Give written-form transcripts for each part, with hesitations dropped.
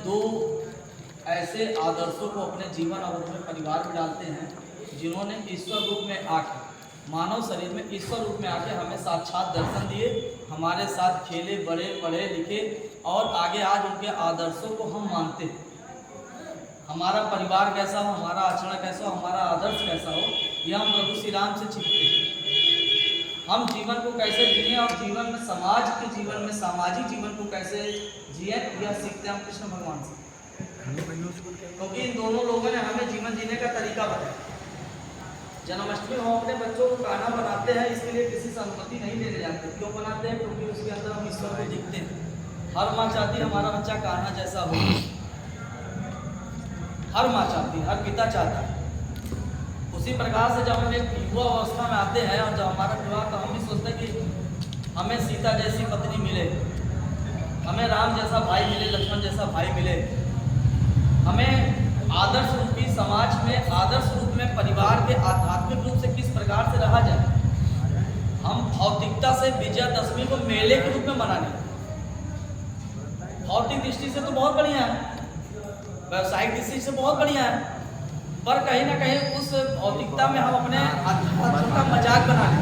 दो ऐसे आदर्शों को अपने जीवन और अपने परिवार में डालते हैं जिन्होंने ईश्वर रूप में आके, मानव शरीर में ईश्वर रूप में आके हमें साक्षात दर्शन दिए, हमारे साथ खेले, बड़े पढ़े लिखे और आगे आज उनके आदर्शों को हम मानते हैं। हमारा परिवार कैसा हो, हमारा आचरण कैसा हो, हमारा आदर्श कैसा हो, यह हम प्रभु श्री राम से सीखते हैं। हम जीवन को कैसे जिए और जीवन में समाज के जीवन में सामाजिक जीवन को कैसे जिए, यह सीखते हैं हम कृष्ण भगवान से। क्योंकि इन दोनों लोगों ने हमें जीवन जीने का तरीका बताया। जन्माष्टमी हम अपने बच्चों को कान्हा बनाते हैं, इसके लिए किसी से अनुमति नहीं लेने जाते। क्यों बनाते हैं? क्योंकि उसके अंदर हम ईश्वर को दिखते हैं। हर माँ चाहती है हमारा बच्चा कान्हा जैसा हो, हर माँ चाहती है, हर पिता चाहता है। उसी प्रकार से जब हम एक युवा अवस्था में आते हैं और जब हमारा विवाह, तो हम भी सोचते हैं कि हमें सीता जैसी पत्नी मिले, हमें राम जैसा भाई मिले, लक्ष्मण जैसा भाई मिले, हमें आदर्श रूपी समाज में, आदर्श रूप में परिवार के आध्यात्मिक रूप से किस प्रकार से रहा जाए। हम भौतिकता से विजयादशमी को मेले के रूप में मनाने, भौतिक दृष्टि से तो बहुत बढ़िया है, व्यवसायिक दृष्टि से बहुत बढ़िया है, पर कहीं ना कहीं उस भौतिकता में हम अपने आध्यात्म का मजाक बना लें।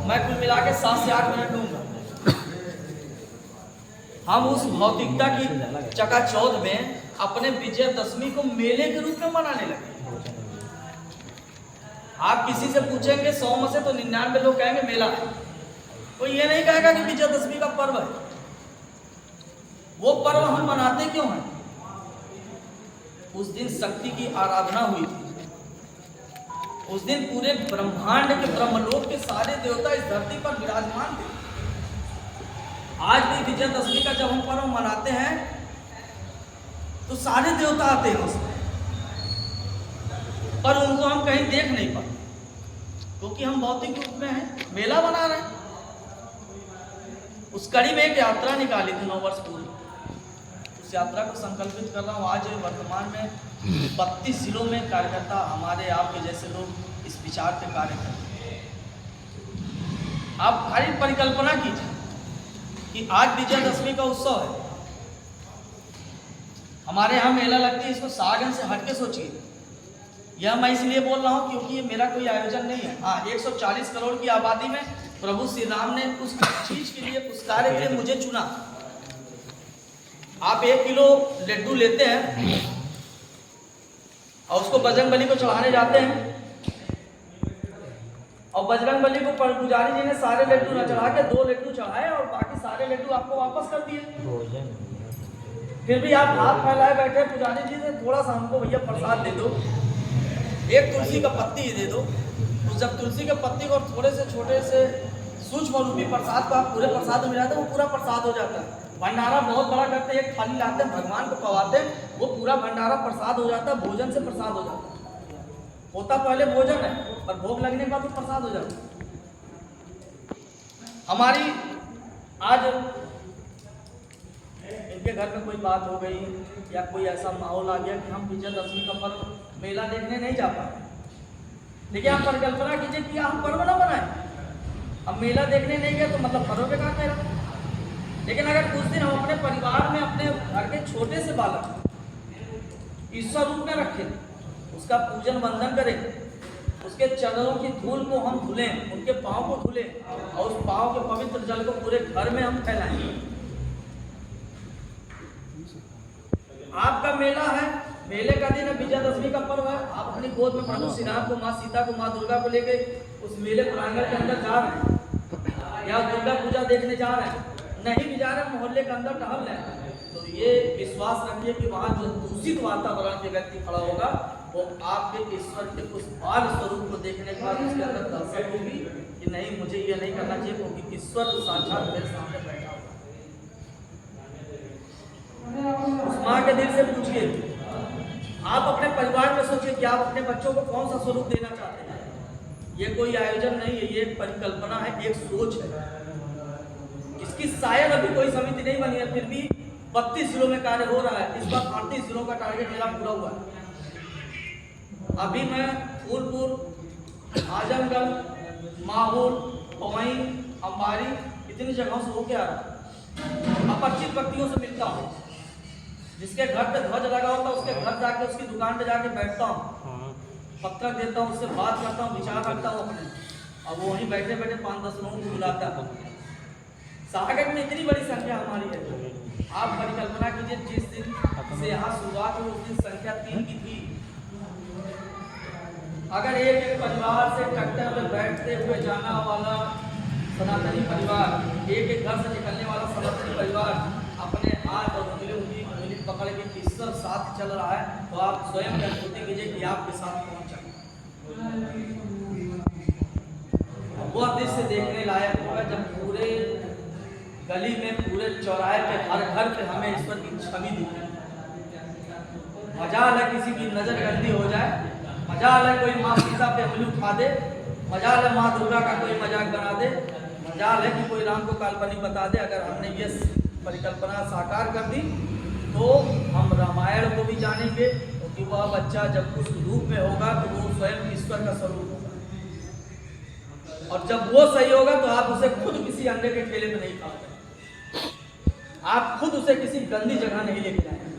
मैं कुल मिला के 7 से 8 मिनट लूंगा। हम उस भौतिकता की चकाचौंध में अपने विजयादशमी को मेले के रूप में मनाने लगे। आप किसी से पूछेंगे 100 में से तो 99 लोग कहेंगे मेला है। कोई ये नहीं कहेगा कि विजयादशमी का पर्व है। वो पर्व हम मनाते क्यों हैं? उस दिन शक्ति की आराधना हुई थी। उस दिन पूरे ब्रह्मांड के, ब्रह्मलोक के सारे देवता इस धरती पर विराजमान थे। आज भी विजयादशमी का जब हम पर्व मनाते हैं तो सारे देवता आते हैं उसमें, पर उनको हम कहीं देख नहीं पाते क्योंकि हम भौतिक रूप में हैं, मेला बना रहे हैं। उस कड़ी में एक यात्रा निकाली थी 9 वर्ष पूर्व। उस यात्रा को संकल्पित कर रहा हूँ। आज वर्तमान में 32 जिलों में कार्यकर्ता, हमारे आपके जैसे लोग इस विचार पे कार्य करते हैं। आप खाली परिकल्पना कीजिए कि आज विजयादशमी का उत्सव है, हमारे यहाँ मेला लगती है, इसको सागन से हटके सोचिए। यह मैं इसलिए बोल रहा हूँ क्योंकि ये मेरा कोई आयोजन नहीं है। हाँ, 140 करोड़ की आबादी में प्रभु श्री राम ने उस चीज के लिए, उस कार्य के लिए मुझे चुना। आप 1 किलो लड्डू लेते हैं और उसको बजरंगबली को चढ़ाने जाते हैं, और बजरंगबली को पुजारी जी ने सारे लड्डू न चढ़ा के 2 लड्डू चढ़ाए और बाकी सारे लड्डू आपको वापस कर दिए। फिर भी आप हाथ फैलाए बैठे पुजारी जी से, थोड़ा सा हमको भैया प्रसाद दे दो, एक तुलसी का पत्ती दे दो। तो जब तुलसी के पत्ती को थोड़े से छोटे से सूक्ष्म रूपी प्रसाद को आप पूरे प्रसाद में मिलाते हैं, वो पूरा प्रसाद हो जाता है। भंडारा बहुत बड़ा करते हैं, एक थाली लाते हैं, भगवान को पवाते हैं, वो पूरा भंडारा प्रसाद हो जाता है, भोजन से प्रसाद हो जाता है। होता पहले भोजन है और भोग लगने के बाद तो प्रसाद हो जाता है। हमारी आज इनके घर में कोई बात हो गई या कोई ऐसा माहौल आ गया कि हम विजयादशमी का पर्व मेला देखने नहीं जा पाए। देखिए, आप परिकल्पना कीजिए कि हम पर्व ना बनाए, अब मेला देखने नहीं गए तो मतलब पर्व बेकार मेरा। लेकिन अगर कुछ दिन हम अपने परिवार में, अपने घर के छोटे से बालक ईश्वर रूप में रखें, उसका पूजन वंदन करें, उसके चरणों की धूल को हम धुलें, उनके पाँव को धुलें और उस पाँव के पवित्र जल को पूरे घर में हम फैलाएं। आपका मेला है, मेले का दिन है, विजयादशमी का पर्व है, आप अपनी गोद में प्रभु श्री राम को, माँ सीता को, माँ दुर्गा को लेके उस मेले प्रांगण के अंदर जा रहे हैं या दुर्गा पूजा देखने जा रहे हैं, नहीं भी जा रहे हैं, मोहल्ले के अंदर टहल रहे हैं, तो ये विश्वास रखिए कि वहाँ जो दूषित वातावरण के व्यक्ति खड़ा होगा वो आपके ईश्वर के उस बाल स्वरूप को देखने के बाद उसके अंदर दर्शक होगी कि नहीं, मुझे ये नहीं करना चाहिए क्योंकि ईश्वर साक्षात मेरे सामने बैठा होगा। उस माँ के दिल से पूछिए, आप अपने परिवार में सोचिए कि आप अपने बच्चों को कौन सा स्वरूप देना चाहते हैं। ये कोई आयोजन नहीं है, ये एक परिकल्पना है, एक सोच है। इसकी शायद अभी कोई समिति नहीं बनी है, फिर भी 32 जिलों में कार्य हो रहा है। इस बार 38 जिलों का टारगेट मेरा पूरा हुआ है। अभी मैं फूलपुर, आजमगढ़, माहौल, पवई, अंबारी, इतनी जगहों से होके आ रहा हूँ। अपरिचित व्यक्तियों से दिखता हूँ, जिसके घर पे ध्वज लगा होता है उसके घर जाके उसकी दुकान पे जाके बैठता हूँ, पत्थर देता हूँ, उससे बात करता हूँ, विचार रखता हूँ अपने, अब वो वहीं बैठे बैठे 5-10 लोगों को बुलाता है। सागर में इतनी बड़ी संख्या हमारी है, आप परिकल्पना कीजिए जिस दिन से यहाँ शुरुआत हुई उस दिन संख्या 3 की थी। अगर एक एक परिवार से ट्रैक्टर में बैठते हुए जाना वाला सनातनी परिवार, एक एक घर से निकलने वाला सनातनी परिवार अपने हाथ और उंगली पकड़ के ईश्वर साथ चल रहा है, तो आप स्वयं अनुभूति कीजिए कि आपके साथ कौन चल रहा है। वो दृश्य देखने लायक होगा जब पूरे गली में, पूरे चौराहे पे, हर घर पे हमें ईश्वर की छवि दिखे। मजाल है किसी की नजर गंदी हो जाए, मजाल है कोई माँ सीता पे उंगली उठा दे, मजाल है माँ दुर्गा का कोई मजाक बना दे, मजाल है कि कोई राम को काल्पनिक बता दे। अगर हमने ये परिकल्पना साकार कर दी तो हम रामायण को भी जानेंगे, क्योंकि तो वह बच्चा जब उस रूप में होगा तो वो स्वयं ईश्वर का स्वरूप होगा, और जब वो सही होगा तो आप उसे खुद किसी अंडे के ठेले में नहीं खाओगे, आप खुद उसे किसी गंदी जगह नहीं लेके जाएंगे,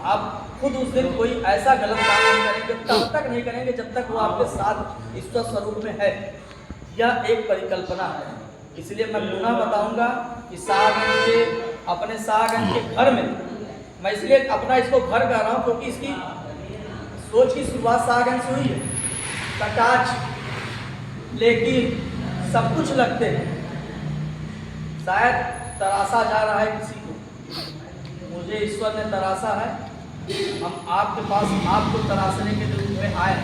आप खुद उस दिन कोई ऐसा गलत काम नहीं करेंगे, तब तक नहीं करेंगे जब तक वो आपके साथ ईश्वर स्वरूप में है। यह एक परिकल्पना है, इसलिए मैं पुनः बताऊंगा कि शाहगंज के, अपने शाहगंज के घर में, मैं इसलिए अपना इसको घर कह रहा हूँ क्योंकि इसकी सोच की शुरुआत शाहगंज से हुई है। कटाच लेकिन सब कुछ लगते हैं, शायद तरासा जा रहा है किसी को, मुझे ईश्वर ने तरासा है, हम आपके पास आपको तराशने के रूप में आए,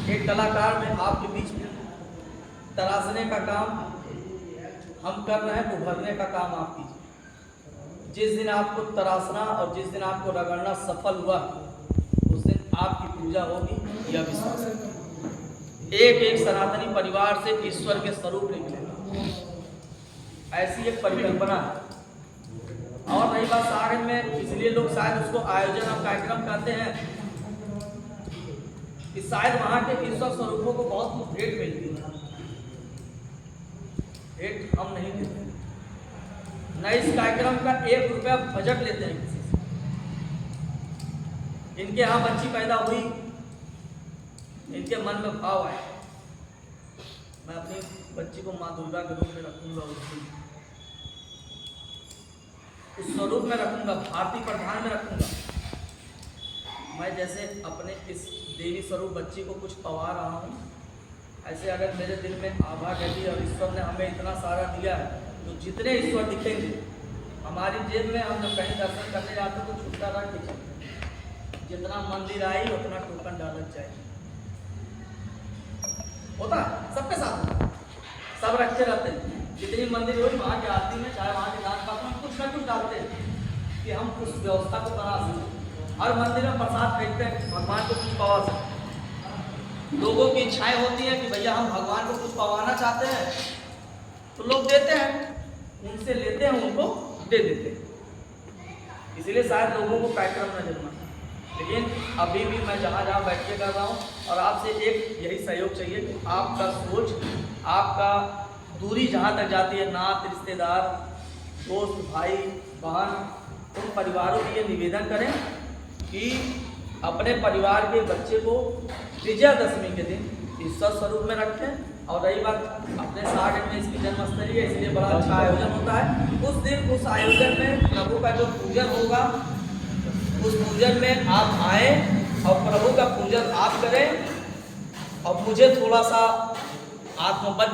एक कलाकार में आपके बीच में तराशने का काम हम कर रहे हैं, उभरने का काम आप कीजिए। जिस दिन आपको तराशना और जिस दिन आपको रगड़ना सफल हुआ उस दिन आपकी पूजा होगी, यह विश्वास है। एक एक सनातनी परिवार से ईश्वर के स्वरूप निकलेगा, ऐसी एक परिकल्पना है। और रही बात सागर में, इसलिए लोग शायद उसको आयोजन और कार्यक्रम कहते हैं कि शायद वहाँ के ईश्वर स्वरूपों को बहुत भेंट मिलती है। भेंट हम नहीं देते, न इस कार्यक्रम का 1 रुपया बजट लेते हैं किसी से। इनके यहाँ बच्ची पैदा हुई, इनके मन में भाव आया, मैं अपनी बच्ची को माँ दुर्गा के रूप में रखूंगा, उस स्वरूप में रखूंगा, भारतीय प्रधान में रखूंगा। मैं जैसे अपने इस देवी स्वरूप बच्ची को कुछ पवा रहा हूँ, ऐसे अगर मेरे दिल में आभा गई और ईश्वर ने हमें इतना सारा दिया है, तो जितने ईश्वर दिखेंगे हमारी जेब में, हम जब कहीं दर्शन करने जाते तो छुट्टा रख दीजिए, जितना मंदिर आई उतना टोकन डालना चाहिए। होता सबके साथ, सब रखते रहते हैं, जितनी मंदिर हुई वहाँ की आरती में, चाहे वहाँ के दान पात्र में कुछ ना कुछ डालते हैं कि हम उस व्यवस्था को बना सकें। हर मंदिर में प्रसाद फेंकते हैं, भगवान को कुछ पवा सकें। लोगों की इच्छाएं होती हैं कि भैया हम भगवान को कुछ पवाना चाहते हैं, तो लोग देते हैं, उनसे लेते हैं, उनको दे देते हैं। इसीलिए शायद लोगों को कार्यक्रम न जन्मा, लेकिन अभी भी मैं जहाँ जहाँ बैठ के कर रहा हूँ, और आपसे एक यही सहयोग चाहिए कि आपका सोच, आपका दूरी जहाँ तक जाती है, नात रिश्तेदार, दोस्त, भाई बहन, उन परिवारों के लिए निवेदन करें कि अपने परिवार के बच्चे को विजयादशमी के दिन ईश्वर स्वरूप में रखें। और रही बात अपने सागर में इसकी जन्मस्थली है, इसलिए बड़ा अच्छा आयोजन होता है। उस दिन उस आयोजन में प्रभु का जो पूजन होगा, उस पूजन में आप आए और प्रभु का पूजन आप करें, और मुझे थोड़ा सा आत्मबद्ध